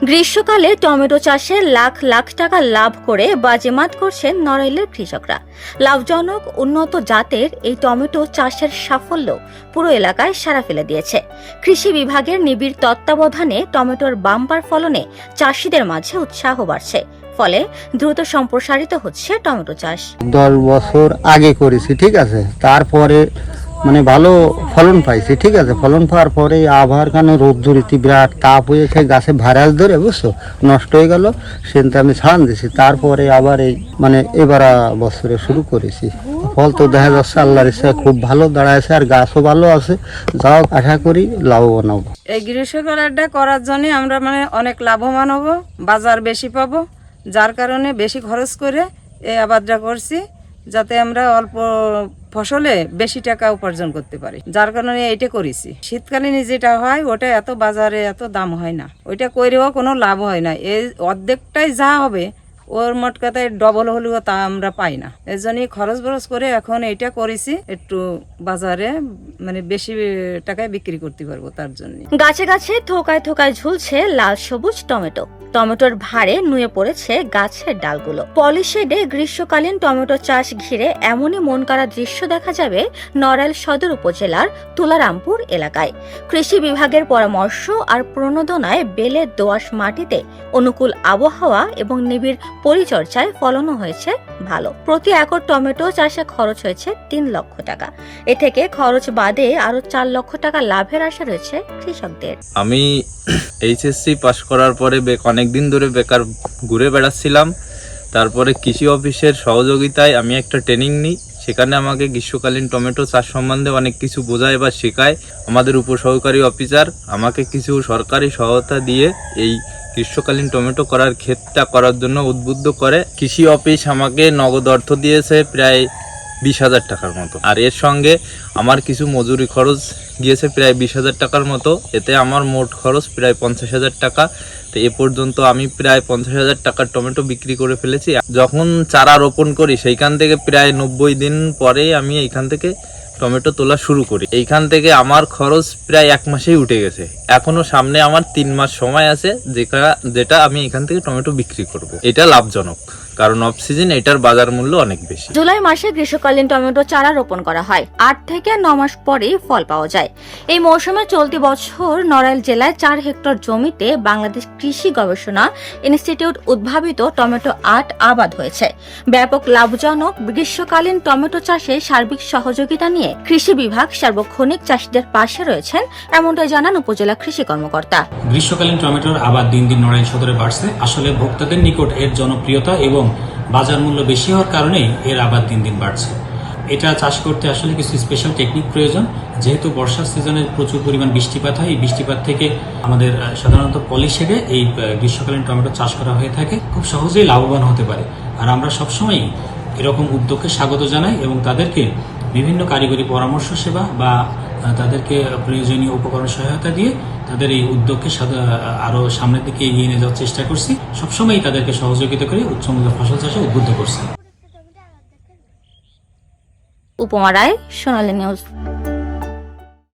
গ্রীষ্মকালে টমেটো চাষে লাখ লাখ টাকা লাভ করে বাজিমাত করছেন নড়াইলের কৃষকরা। লাভজনক উন্নত জাতের এই টমেটো চাষের সাফল্য পুরো এলাকায় সাড়া ফেলে দিয়েছে। কৃষি বিভাগের নিবিড় তত্ত্বাবধানে টমেটোর বাম্পার ফলনে চাষিদের মাঝে উৎসাহ বাড়ছে, ফলে দ্রুত সম্প্রসারিত হচ্ছে টমেটো চাষ। 10 বছর আগে করেছি, ঠিক আছে। তারপরে ভালো ফলন পাইছি, ঠিক আছে। ফলন পাওয়ার পরে আবহাওয়ার কারণে রোদ্দুরিতে বিরাট তাপ হয়েছে, গাছে ভাইরাস ধরে বুঝছো নষ্ট হয়ে গেল, সেটা আমি ছাড়ান দিছি। তারপরে আবার এই এবার বছরে শুরু করেছি। ফল তো দেখা যাচ্ছে আল্লাহর ইচ্ছা খুব ভালো দাঁড়াইছে, আর গাছও ভালো আছে। যাও আশা করি লাভবান হবো। এই গ্রীষ্মকালটা করার জন্য আমরা অনেক লাভবান হব, বাজার বেশি পাবো, যার কারণে বেশি খরচ করে এই আবাদটা করছি, যাতে আমরা অল্প ফসলে বেশি টাকা উপার্জন করতে পারি। যার কারণে এইটা করেছি। শীতকালীন যেটা হয় ওটা এত বাজারে এত দাম হয় না, ওইটা করেও কোনো লাভ হয় না। এই অর্ধেকটাই যা হবে ওর মোট কথায় ডবল হলেও তা আমরা পাই না। এর জন্যই খরচ বরচ করে এখন এইটা করেছি, একটু বাজারে বেশি টাকায় বিক্রি করতে পারবো তার জন্য। গাছে গাছে থোকায় থোকায় ঝুলছে লাল সবুজ টমেটো। টমেটোর ভারে নুয়ে পড়েছে গাছের ডালগুলো। পলিশেডে গ্রীষ্মকালীন টমেটো চাষ ঘিরে এমনই মন কাড়া দৃশ্য দেখা যাবে নড়াইল সদর উপজেলার তুলারামপুর এলাকায়। কৃষি বিভাগের পরামর্শ আর প্রণোদনায় বেলের দোআঁশ মাটিতে অনুকূল আবহাওয়া এবং নিবিড় পরিচর্যায় ফলনও হয়েছে ভালো। প্রতি একর টমেটো চাষে খরচ হয়েছে 3 লক্ষ টাকা। এ থেকে খরচ বাদে আরো 4 লক্ষ টাকা লাভের আশা রয়েছে কৃষকদের। আমি এইচএসসি পাশ করার পরে অনেকদিন ধরে বেকার ঘুরে বেড়াচ্ছিলাম। তারপরে কৃষি অফিসের সহযোগিতায় আমি একটা ট্রেনিং নিই। সেখানে আমাকে গ্রীষ্মকালীন টমেটো চাষ সম্বন্ধে অনেক কিছু বোঝায় বা শেখায় আমাদের উপসহকারী অফিসার। আমাকে কিছু সরকারি সহায়তা দিয়ে এই গ্রীষ্মকালীন টমেটো করার ক্ষেতটা করার জন্য উদ্বুদ্ধ করে। কৃষি অফিস আমাকে নগদ অর্থ দিয়েছে প্রায় 20,000 টাকার মতো, আর এর সঙ্গে আমার কিছু মজুরি খরচ গিয়েছে প্রায় 20,000 টাকার মতো। এতে আমার মোট খরচ প্রায় 50,000 টাকা। তো এ পর্যন্ত আমি প্রায় 50,000 টাকার টমেটো বিক্রি করে ফেলেছি। যখন চারা রোপণ করি সেইখান থেকে প্রায় 90 দিন পরে আমি এইখান থেকে টমেটো তোলা শুরু করি। এইখান থেকে আমার খরচ প্রায় 1 মাসেই উঠে গেছে। এখনো সামনে আমার 3 মাস সময় আছে, যেটা আমি এখান থেকে টমেটো বিক্রি করব। এটা লাভজনক, কারণ অফ সিজন এটার বাজার মূল্য অনেক বেশি। জুলাই মাসে গ্রীষ্মকালীন টমেটো চারা রোপণ করা হয়, 8 থেকে 9 মাস পরে ফল পাওয়া যায়। এই মৌসুমে চলতি বছর নড়াইল জেলায় 4 হেক্টর জমিতে বাংলাদেশ কৃষি গবেষণা ইনস্টিটিউট উদ্ভাবিত টমেটো 8 আবাদ হয়েছে। ব্যাপক লাভজনক গ্রীষ্মকালীন টমেটো চাষে সার্বিক সহযোগিতা নিয়ে কৃষি বিভাগ সার্বক্ষণিক চাষীদের পাশে রয়েছেন, এমনটাই জানান উপজেলা কৃষি কর্মকর্তা। গ্রীষ্মকালীন টমেটোর আবাদ দিন দিন নড়াইল সদরে বাড়ছে। আসলে ভোক্তাদের নিকট এর জনপ্রিয়তা এবং বাজার মূল্য বেশি হওয়ার কারণেই এর আবাদ দিন দিন বাড়ছে। এটা চাষ করতে আসলে কিছু স্পেশাল টেকনিক প্রয়োজন। যেহেতু বর্ষার সিজনে প্রচুর পরিমাণ বৃষ্টিপাত হয়, এই বৃষ্টিপাত থেকে আমাদের সাধারণত পলিশেডে এই গ্রীষ্মকালীন টমেটো চাষ করা হয়ে থাকে, খুব সহজেই লাভবান হতে পারে। আর আমরা সবসময় এরকম উদ্যোগকে স্বাগত জানাই এবং তাদেরকে বিভিন্ন কারিগরি পরামর্শ সেবা বা তাদেরকে প্রয়োজনীয় উপকরণ সহায়তা দিয়ে তাদের এই উদ্যোগকে আরো সামনের দিকে এগিয়ে নিয়ে যাওয়ার চেষ্টা করছি। সবসময় তাদেরকে সহযোগিতা করে উচ্চমূল্য ফসল চাষে উদ্বুদ্ধ করছি। উপমা রায়, সোনালী নিউজ।